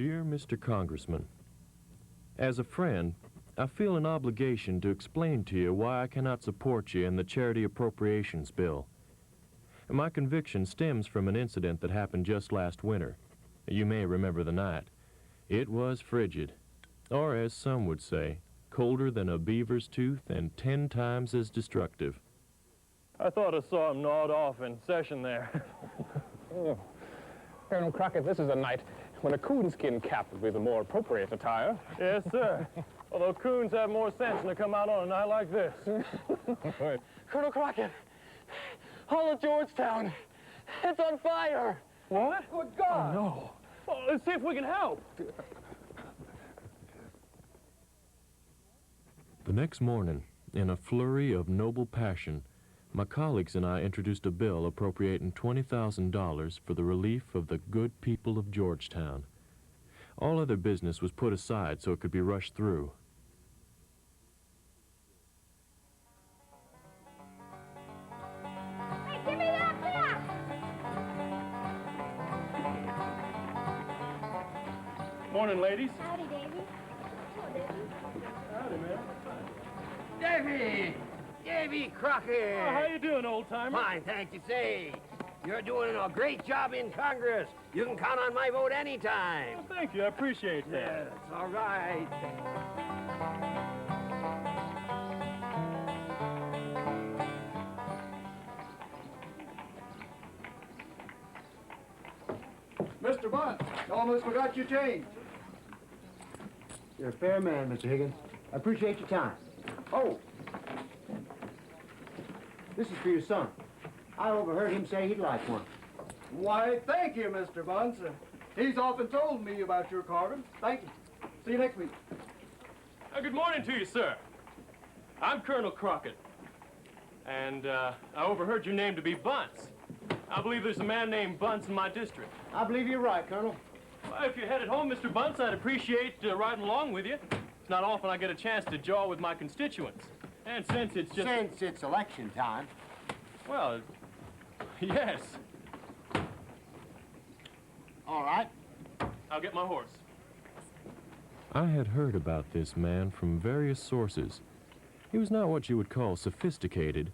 Dear Mr. Congressman, as a friend, I feel an obligation to explain to you why I cannot support you in the Charity Appropriations Bill. My conviction stems from an incident that happened just last winter. You may remember the night. It was frigid, or as some would say, colder than a beaver's tooth and 10 times as destructive. I thought I saw him gnawed off in session there. Oh. Colonel Crockett, this is a night when a coonskin cap would be the more appropriate attire. Yes, sir. Although coons have more sense than to come out on a night like this. Right. Colonel Crockett, all of Georgetown, it's on fire. What? Good God. Oh, no. Well, let's see if we can help. The next morning, in a flurry of noble passion, my colleagues and I introduced a bill appropriating $20,000 for the relief of the good people of Georgetown. All other business was put aside so it could be rushed through. Hey, give me that back! Morning, ladies. Howdy, Davy. Hello, Davy. Howdy, man. Davy! Davy Crockett! Oh, how you doing, old-timer? Fine, thank you. Say, you're doing a great job in Congress. You can count on my vote anytime. Well, thank you. I appreciate that. Yes, all right. Mr. Bunt, almost forgot your change. You're a fair man, Mr. Higgins. I appreciate your time. Oh, this is for your son. I overheard him say he'd like one. Why, thank you, Mr. Bunce. He's often told me about your carving. Thank you. See you next week. Good morning to you, sir. I'm Colonel Crockett. And I overheard your name to be Bunce. I believe there's a man named Bunce in my district. I believe you're right, Colonel. Well, if you're headed home, Mr. Bunce, I'd appreciate riding along with you. It's not often I get a chance to jaw with my constituents. And since it's just... Since it's election time. Well, yes. All right. I'll get my horse. I had heard about this man from various sources. He was not what you would call sophisticated.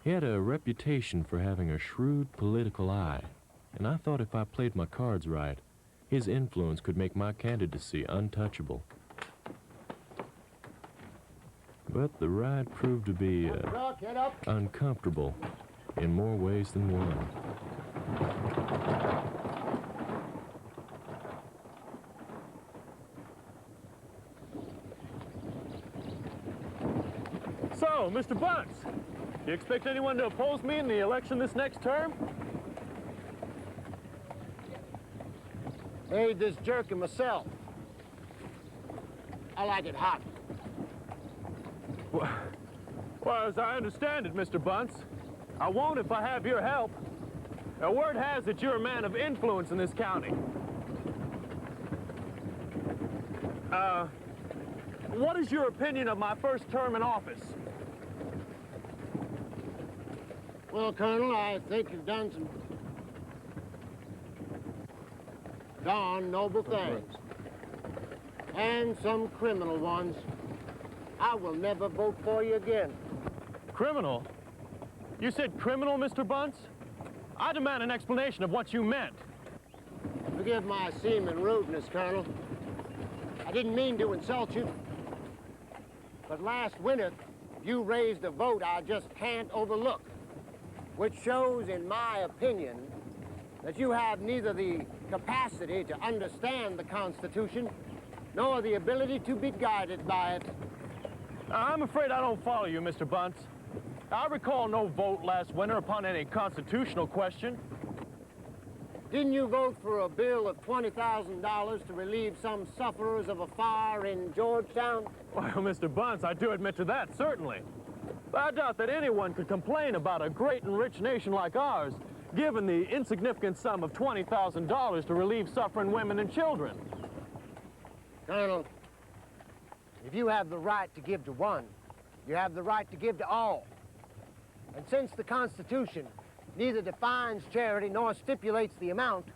He had a reputation for having a shrewd political eye, and I thought if I played my cards right, his influence could make my candidacy untouchable. But the ride proved to be uncomfortable in more ways than one. So, Mr. Bunce, do you expect anyone to oppose me in the election this next term? Made this jerky myself. I like it hot. Well, as I understand it, Mr. Bunce, I won't if I have your help. Now, word has that you're a man of influence in this county. What is your opinion of my first term in office? Well, Colonel, I think you've done some darn noble things. And some criminal ones. I will never vote for you again. Criminal? You said criminal, Mr. Bunce? I demand an explanation of what you meant. Forgive my seeming rudeness, Colonel. I didn't mean to insult you. But last winter, you raised a vote I just can't overlook, which shows, in my opinion, that you have neither the capacity to understand the Constitution nor the ability to be guided by it. I'm afraid I don't follow you, Mr. Bunce. I recall no vote last winter upon any constitutional question. Didn't you vote for a bill of $20,000 to relieve some sufferers of a fire in Georgetown? Well, Mr. Bunce, I do admit to that, certainly. But I doubt that anyone could complain about a great and rich nation like ours, given the insignificant sum of $20,000 to relieve suffering women and children. Colonel, if you have the right to give to one, you have the right to give to all. And since the Constitution neither defines charity nor stipulates the amount,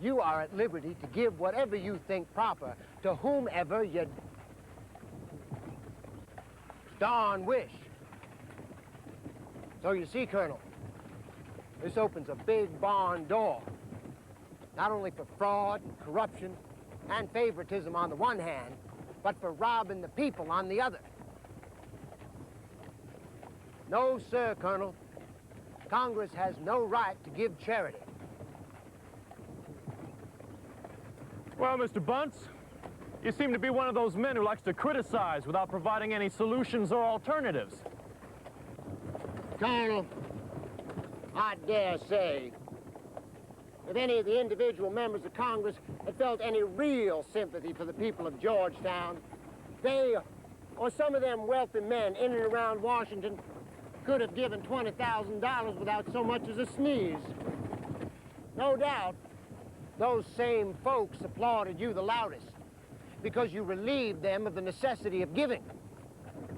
you are at liberty to give whatever you think proper to whomever you darn wish. So you see, Colonel, this opens a big barn door, not only for fraud and corruption and favoritism on the one hand, but for robbing the people on the other. No, sir, Colonel. Congress has no right to give charity. Well, Mr. Bunce, you seem to be one of those men who likes to criticize without providing any solutions or alternatives. Colonel, I dare say, if any of the individual members of Congress had felt any real sympathy for the people of Georgetown, they, or some of them wealthy men in and around Washington, could have given $20,000 without so much as a sneeze. No doubt, those same folks applauded you the loudest because you relieved them of the necessity of giving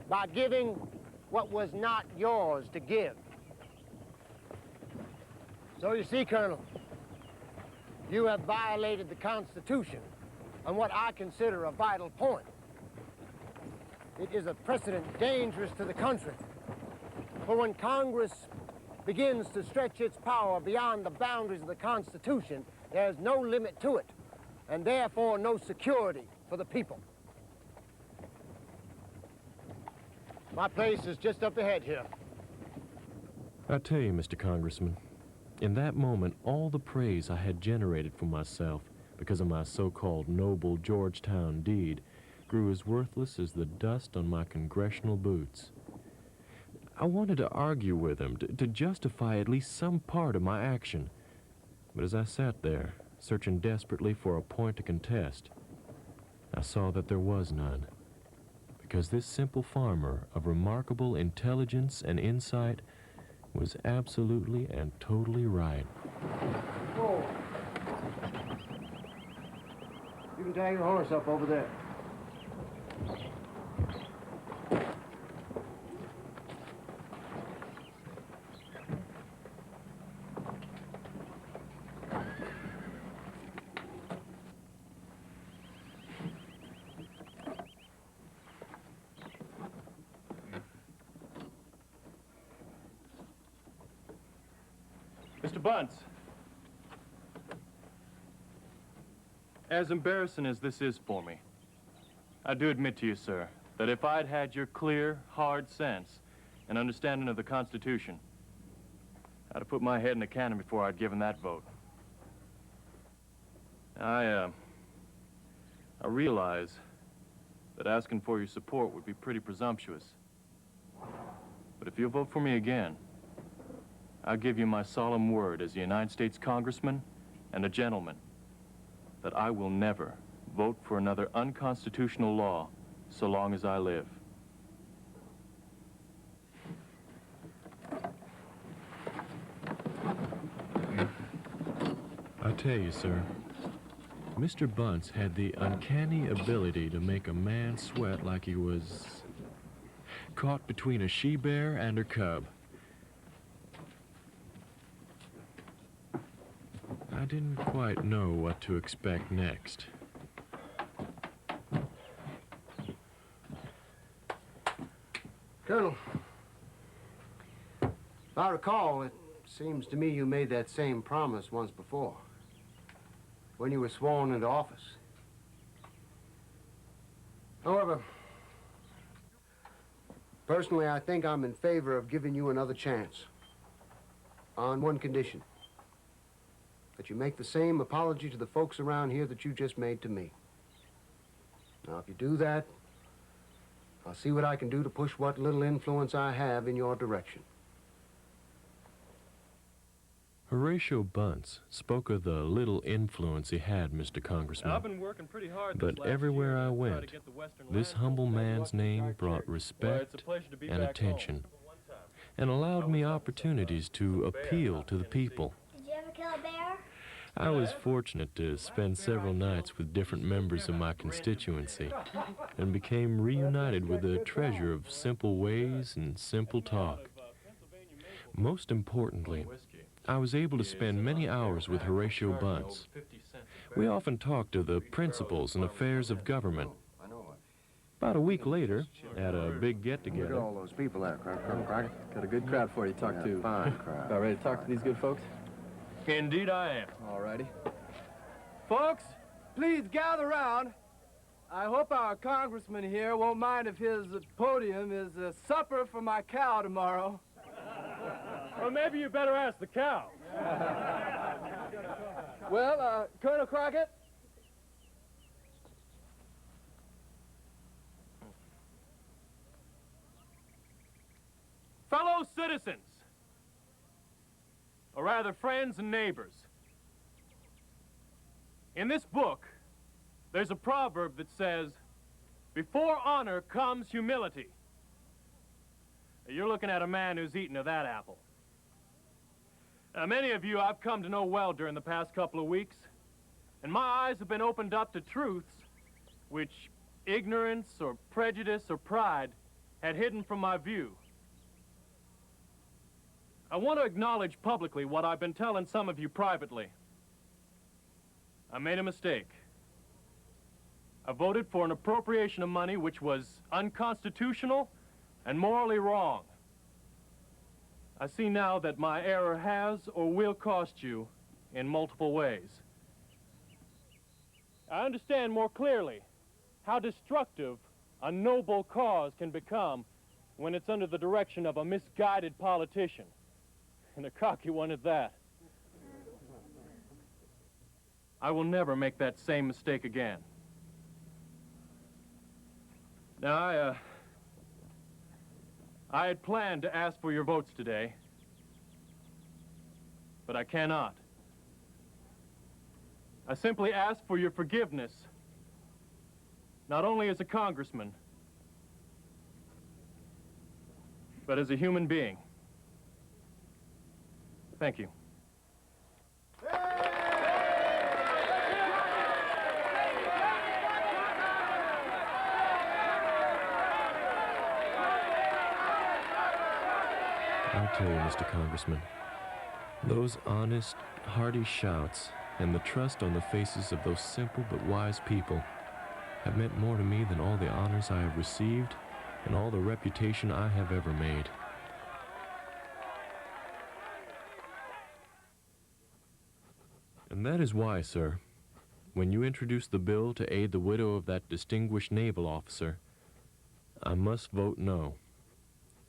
by giving what was not yours to give. So you see, Colonel, you have violated the Constitution on what I consider a vital point. It is a precedent dangerous to the country. For when Congress begins to stretch its power beyond the boundaries of the Constitution, there's no limit to it, and therefore no security for the people. My place is just up ahead here. I tell you, Mr. Congressman, in that moment, all the praise I had generated for myself because of my so-called noble Georgetown deed grew as worthless as the dust on my congressional boots. I wanted to argue with him, to justify at least some part of my action. But as I sat there, searching desperately for a point to contest, I saw that there was none. Because this simple farmer of remarkable intelligence and insight was absolutely and totally right. Whoa. You can tie your horse up over there. Mr. Bunce, as embarrassing as this is for me, I do admit to you, sir, that if I'd had your clear, hard sense and understanding of the Constitution, I'd have put my head in a cannon before I'd given that vote. I realize that asking for your support would be pretty presumptuous. But if you'll vote for me again, I'll give you my solemn word as a United States Congressman and a gentleman that I will never vote for another unconstitutional law so long as I live. I tell you, sir, Mr. Bunce had the uncanny ability to make a man sweat like he was caught between a she-bear and her cub. I didn't quite know what to expect next. Colonel, if I recall, it seems to me you made that same promise once before, when you were sworn into office. However, personally, I think I'm in favor of giving you another chance, on one condition: that you make the same apology to the folks around here that you just made to me. Now, if you do that, I'll see what I can do to push what little influence I have in your direction. Horatio Bunce spoke of the little influence he had, Mr. Congressman. I've been working pretty hard But everywhere I went, this humble man's name brought respect and attention, and allowed me opportunities to appeal to the people. Did you ever kill a bear? I was fortunate to spend several nights with different members of my constituency and became reunited with a treasure of simple ways and simple talk. Most importantly, I was able to spend many hours with Horatio Bunce. We often talked of the principles and affairs of government. About a week later, at a big Look at get-together, all those people there, Colonel Crockett. Got a good crowd for you to talk to. Fine crowd. About ready to talk to these good folks? Indeed I am. All righty. Folks, please gather around. I hope our congressman here won't mind if his podium is a supper for my cow tomorrow. Well, maybe you better ask the cow. Well, Colonel Crockett? Fellow citizens, or rather friends and neighbors, in this book, there's a proverb that says, before honor comes humility. You're looking at a man who's eaten of that apple. Many of you I've come to know well during the past couple of weeks, and my eyes have been opened up to truths which ignorance or prejudice or pride had hidden from my view. I want to acknowledge publicly what I've been telling some of you privately. I made a mistake. I voted for an appropriation of money which was unconstitutional and morally wrong. I see now that my error has or will cost you in multiple ways. I understand more clearly how destructive a noble cause can become when it's under the direction of a misguided politician, and a cocky one at that. I will never make that same mistake again. Now, I had planned to ask for your votes today, but I cannot. I simply ask for your forgiveness, not only as a congressman, but as a human being. Thank you. I'll tell you, Mr. Congressman, those honest, hearty shouts and the trust on the faces of those simple but wise people have meant more to me than all the honors I have received and all the reputation I have ever made. And that is why, sir, when you introduced the bill to aid the widow of that distinguished naval officer, I must vote no,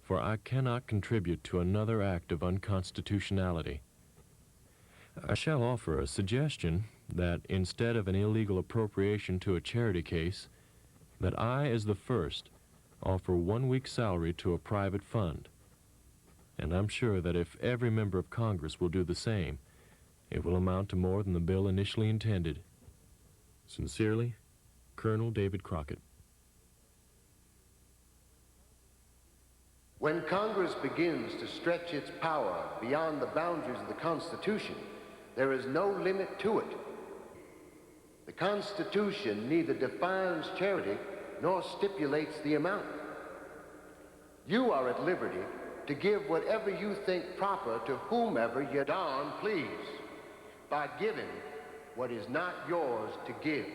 for I cannot contribute to another act of unconstitutionality. I shall offer a suggestion that instead of an illegal appropriation to a charity case, that I, as the first, offer 1 week's salary to a private fund. And I'm sure that if every member of Congress will do the same, it will amount to more than the bill initially intended. Sincerely, Colonel David Crockett. When Congress begins to stretch its power beyond the boundaries of the Constitution, there is no limit to it. The Constitution neither defines charity nor stipulates the amount. You are at liberty to give whatever you think proper to whomever you darn please, by giving what is not yours to give.